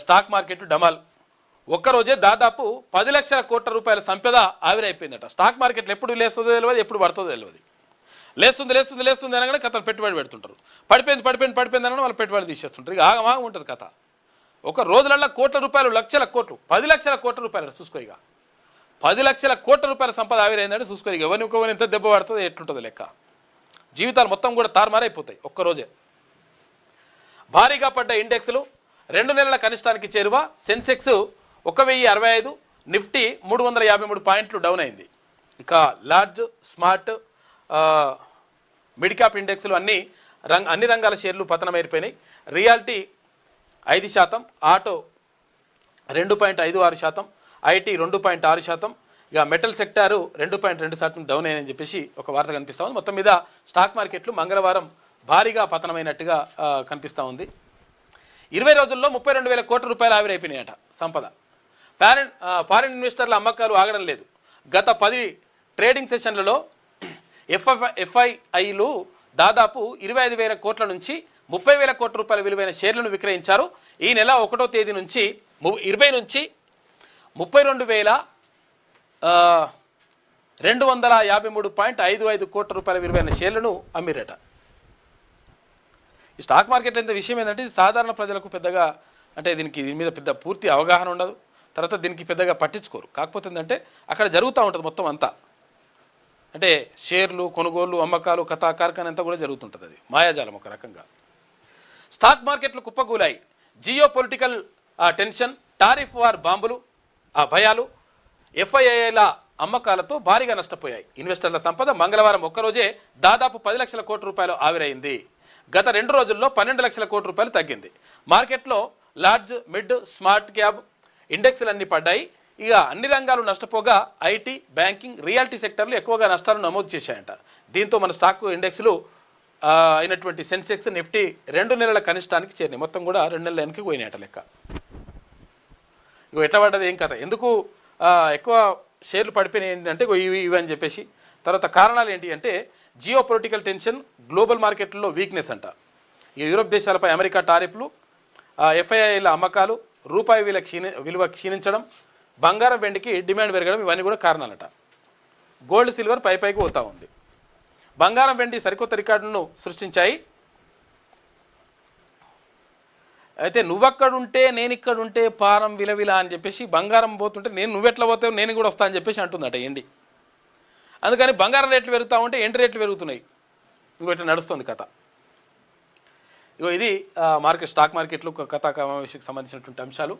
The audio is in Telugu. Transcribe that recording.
స్టాక్ మార్కెట్ డమాల్ ఒక్కరోజే దాదాపు 10 లక్షల కోట్ల రూపాయల సంపద ఆవిరైపోయిందట. స్టాక్ మార్కెట్లో ఎప్పుడు లేస్తుందో తెలియదు, ఎప్పుడు పడుతుందో తెలియదు. లేస్తుంది అనగానే కథలు పెట్టుబడి పెడుతుంటారు. పడిపోయింది అనగానే వాళ్ళు పెట్టుబడి తీసేస్తుంటారు. ఇక ఆగమాగం ఉంటుంది కథ. ఒక రోజులల్లో కోట్ల రూపాయలు, లక్షల కోట్లు, 10 లక్షల కోట్ల రూపాయలు చూసుకో. ఇక 10 లక్షల కోట్ల రూపాయల సంపద ఆవిరైందంటే చూసుకో. ఇక ఎవరిని ఎంత దెబ్బ పడుతుందో ఎట్లుంటుందో లెక్క. జీవితాలు మొత్తం కూడా తారుమారైపోతాయి ఒక్కరోజే. భారీగా పడ్డ ఇండెక్స్లు 2 నెలల కనిష్టానికి చేరువ. సెన్సెక్స్ 1065, నిఫ్టీ 353 పాయింట్లు డౌన్ అయింది. ఇక లార్జ్, స్మార్ట్, మిడ్ క్యాప్ ఇండెక్స్లు అన్ని రంగాల షేర్లు పతనమైపోయినాయి. రియాలిటీ 5%, ఆటో 2.56%, ఐటీ 2.6%, ఇక మెటల్ సెక్టారు 2.2% డౌన్ అయ్యని చెప్పేసి ఒక వార్త కనిపిస్తూ ఉంది. మొత్తం మీద స్టాక్ మార్కెట్లు మంగళవారం భారీగా పతనమైనట్టుగా కనిపిస్తూ ఉంది. 20 రోజుల్లో 32,000 కోట్ల రూపాయలు ఆవిరైపోయినాయట సంపద. ఫారిన్ ఇన్వెస్టర్ల అమ్మకాలు ఆగడం లేదు. గత 10 ట్రేడింగ్ సెషన్లలో ఎఫ్ఐఐలు దాదాపు 25,000 కోట్ల నుంచి 30,000 కోట్ల రూపాయల విలువైన షేర్లను విక్రయించారు. ఈ నెల 1వ తేదీ నుంచి 20 నుంచి 32,253.55 కోట్ల రూపాయల విలువైన షేర్లను అమ్మిరట. ఈ స్టాక్ మార్కెట్లో ఎంత విషయం ఏంటంటే సాధారణ ప్రజలకు పెద్దగా దీని మీద పెద్ద పూర్తి అవగాహన ఉండదు. తర్వాత దీనికి పెద్దగా పట్టించుకోరు. కాకపోతే ఏంటంటే అక్కడ జరుగుతూ ఉంటుంది మొత్తం అంతా. అంటే షేర్లు కొనుగోళ్లు అమ్మకాలు కథా కార్ఖాన అంతా కూడా జరుగుతుంటుంది. అది మాయాజాలం ఒక రకంగా. స్టాక్ మార్కెట్లు కుప్పకూలాయి. Geo political tension, tariff war బాంబులు, భయాలు, ఎఫ్ఐఐల అమ్మకాలతో భారీగా నష్టపోయాయి. ఇన్వెస్టర్ల సంపద మంగళవారం ఒక్కరోజే దాదాపు 10 లక్షల కోట్ల రూపాయలు ఆవిరైంది. గత 2 రోజుల్లో 12 లక్షల కోట్ల రూపాయలు తగ్గింది. మార్కెట్లో లార్జ్, మిడ్, స్మార్ట్ క్యాప్ ఇండెక్స్లు పడ్డాయి. ఇక అన్ని రంగాలు నష్టపోగా ఐటీ, బ్యాంకింగ్, రియాలిటీ సెక్టర్లు ఎక్కువగా నష్టాలు నమోదు చేశాయంట. దీంతో మన స్టాక్ ఇండెక్స్లు అయినటువంటి సెన్సెక్స్, నిఫ్టీ 2 నెలల కనిష్టానికి చేరినాయి. మొత్తం కూడా 2 నెలల వెనక్కి పోయినాయట లెక్క. ఇక ఎట్లా పడ్డది ఏం కథ, ఎందుకు ఎక్కువ షేర్లు పడిపోయినాయి ఏంటంటే ఇవి అని చెప్పేసి. తర్వాత కారణాలు ఏంటి అంటే జియో పొలిటికల్ టెన్షన్, గ్లోబల్ మార్కెట్లో వీక్నెస్ అంట. ఈ యూరోప్ దేశాలపై అమెరికా టారిఫ్లు, ఎఫ్ఐఐల అమ్మకాలు, రూపాయి విలువ క్షీణించడం, బంగారం వెండికి డిమాండ్ పెరగడం, ఇవన్నీ కూడా కారణాలట. గోల్డ్, సిల్వర్ పైకి పోతూ ఉంది. బంగారం వెండి సరికొత్త రికార్డులను సృష్టించాయి. అయితే నువ్వక్కడుంటే నేను ఇక్కడుంటే పారం విలవిల అని చెప్పేసి బంగారం పోతుంటే నువ్వెట్లా పోతావు నేను కూడా వస్తా అని చెప్పేసి అంటుందట ఎండి. అందుకని బంగారం రేట్లు పెరుగుతూ ఉంటే ఎండి రేట్లు పెరుగుతున్నాయి. ఇంకో ఇట్లా నడుస్తుంది కథ. ఇగో ఇది స్టాక్ మార్కెట్లు కథా సమావేశానికి సంబంధించినటువంటి అంశాలు.